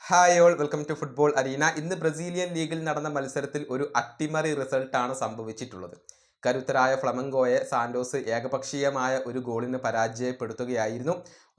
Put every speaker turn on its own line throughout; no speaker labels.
Hi all welcome to football arena. ഇന്ന് Brazilian ലീഗിൽ നടന്ന മത്സരത്തിൽ ഒരു അട്ടിമറി റിസൾട്ടാണ് സംഭവിച്ചിട്ടുള്ളത്. കരുത്തരായ ഫ്ലമംഗോയെ സാന്റോസ് ഏകപക്ഷീയമായ ഒരു ഗോളിന് പരാജയപ്പെടുത്തുകയായിരുന്നു.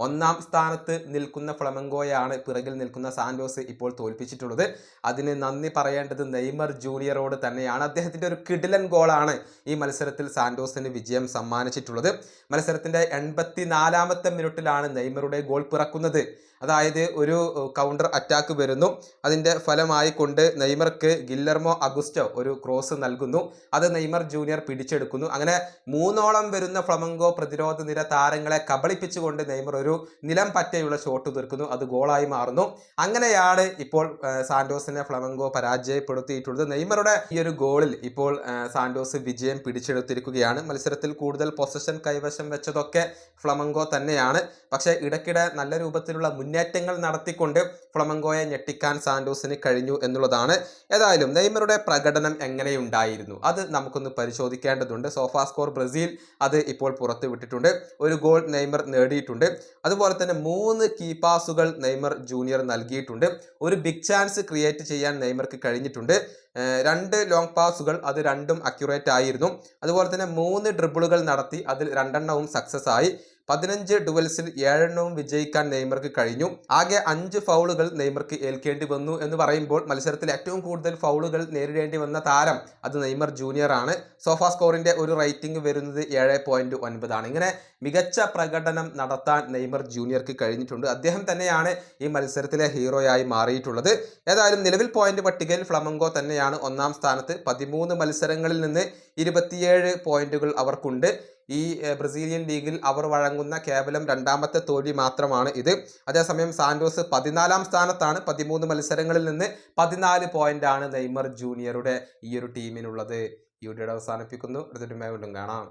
ഒന്നാം സ്ഥാനത്ത് നിൽക്കുന്ന ഫ്ലമംഗോയാണ് പിറകിൽ നിൽക്കുന്ന സാന്റോസ് ഇപ്പോൾ തോൽപ്പിച്ചിട്ടുള്ളത്. അതിന് നന്ദി പറയേണ്ടത് നെയ്മർ ജൂനിയറോട് തന്നെയാണ്. അദ്ദേഹത്തിൻ്റെ ഒരു കിടിലൻ ഗോളാണ് ഈ മത്സരത്തിൽ സാന്റോസിന് വിജയം സമ്മാനിച്ചിട്ടുള്ളത്. മത്സരത്തിൻ്റെ 84-ാമത്തെ മിനിറ്റിലാണ് നെയ്മറുടെ ഗോൾ പിറക്കുന്നത്. അതായത് ഒരു കൗണ്ടർ അറ്റാക്ക് വരുന്നു. അതിൻ്റെ ഫലമായി കൊണ്ട് നെയ്മർക്ക് ഗില്ലർമോ അഗുസ്റ്റോ ഒരു ക്രോസ് നൽകുന്നു. അത് നെയ്മർ ജൂനിയർ പിടിച്ചെടുക്കുന്നു. അങ്ങനെ 3ഓളം വരുന്ന ഫ്ലമംഗോ പ്രതിരോധ നിര താരങ്ങളെ കബളിപ്പിച്ചുകൊണ്ട് നെയ്മർ ഒരു നിലം പറ്റയുള്ള ഷോട്ട് തീർക്കുന്നു. അത് ഗോളായി മാറുന്നു. അങ്ങനെയാണ് ഇപ്പോൾ സാന്റോസിനെ ഫ്ലമംഗോ പരാജയപ്പെടുത്തിയിട്ടുള്ളത്. നെയ്മറുടെ ഈ ഒരു ഗോളിൽ ഇപ്പോൾ സാന്റോസ് വിജയം പിടിച്ചെടുത്തിരിക്കുകയാണ്. മത്സരത്തിൽ കൂടുതൽ പൊസഷൻ കൈവശം വെച്ചതൊക്കെ ഫ്ലമംഗോ തന്നെയാണ്. പക്ഷേ ഇടയ്ക്കിടെ നല്ല രൂപത്തിലുള്ള മുന്നേറ്റങ്ങൾ നടത്തിക്കൊണ്ട് ഫ്ലമംഗോയെ ഞെട്ടിക്കാൻ സാന്റോസിന് കഴിഞ്ഞു എന്നുള്ളതാണ്. ഏതായാലും നെയ്മറുടെ പ്രകടനം എങ്ങനെയുണ്ടായിരുന്നു അത് നമുക്കൊന്ന് പരിശോധിക്കേണ്ടതുണ്ട്. സോഫാ സ്കോർ ബ്രസീൽ അത് ഇപ്പോൾ പുറത്തു വിട്ടിട്ടുണ്ട്. ഒരു ഗോൾ നെയ്മർ നേടിയിട്ടുണ്ട്. അതുപോലെ തന്നെ 3 കീ പാസുകൾ നെയ്മർ ജൂനിയർ നൽകിയിട്ടുണ്ട്. ഒരു ബിഗ് ചാൻസ് ക്രിയേറ്റ് ചെയ്യാൻ നെയ്മർക്ക് കഴിഞ്ഞിട്ടുണ്ട്. 2 ലോങ് പാസുകൾ അത് രണ്ടും അക്യുറേറ്റ് ആയിരുന്നു. അതുപോലെ തന്നെ 3 ഡ്രിബിളുകൾ നടത്തി അതിൽ 2 സക്സസ് ആയി. 15 ഡുവൽസിൽ 7 വിജയിക്കാൻ നെയ്മർക്ക് കഴിഞ്ഞു. ആകെ 5 ഫൗളുകൾ നെയ്മർക്ക് ഏൽക്കേണ്ടി വന്നു എന്ന് പറയുമ്പോൾ മത്സരത്തിൽ ഏറ്റവും കൂടുതൽ ഫൗളുകൾ നേരിടേണ്ടി വന്ന താരം അത് നെയ്മർ ജൂനിയർ ആണ്. സോഫാ സ്കോറിന്റെ ഒരു റേറ്റിംഗ് വരുന്നത് 7.9 ആണ്. ഇങ്ങനെ മികച്ച പ്രകടനം നടത്താൻ നെയ്മർ ജൂനിയർക്ക് കഴിഞ്ഞിട്ടുണ്ട്. അദ്ദേഹം തന്നെയാണ് ഈ മത്സരത്തിലെ ഹീറോയായി മാറിയിട്ടുള്ളത്. ഏതായാലും നിലവിൽ പോയിന്റ് പട്ടികയിൽ ഫ്ലമംഗോ തന്നെയാണ് 1-ാം സ്ഥാനത്ത്. 13 മത്സരങ്ങളിൽ നിന്ന് 27 പോയിന്റുകൾ അവർക്കുണ്ട്. ഈ ബ്രസീലിയൻ ലീഗിൽ അവർ വഴങ്ങുന്ന കേവലം 2ാമത്തെ തോൽവി മാത്രമാണ് ഇത്. അതേസമയം സാന്റോസ് 14-ാം സ്ഥാനത്താണ്. 13 മത്സരങ്ങളിൽ നിന്ന് 14 പോയിന്റാണ് നെയ്മർ ജൂനിയറുടെ ഈ ഒരു ടീമിനുള്ളത്. ഈ വീഡിയോ അവസാനിപ്പിക്കുന്നു. അടുത്തൊരു വീണ്ടും കാണാം.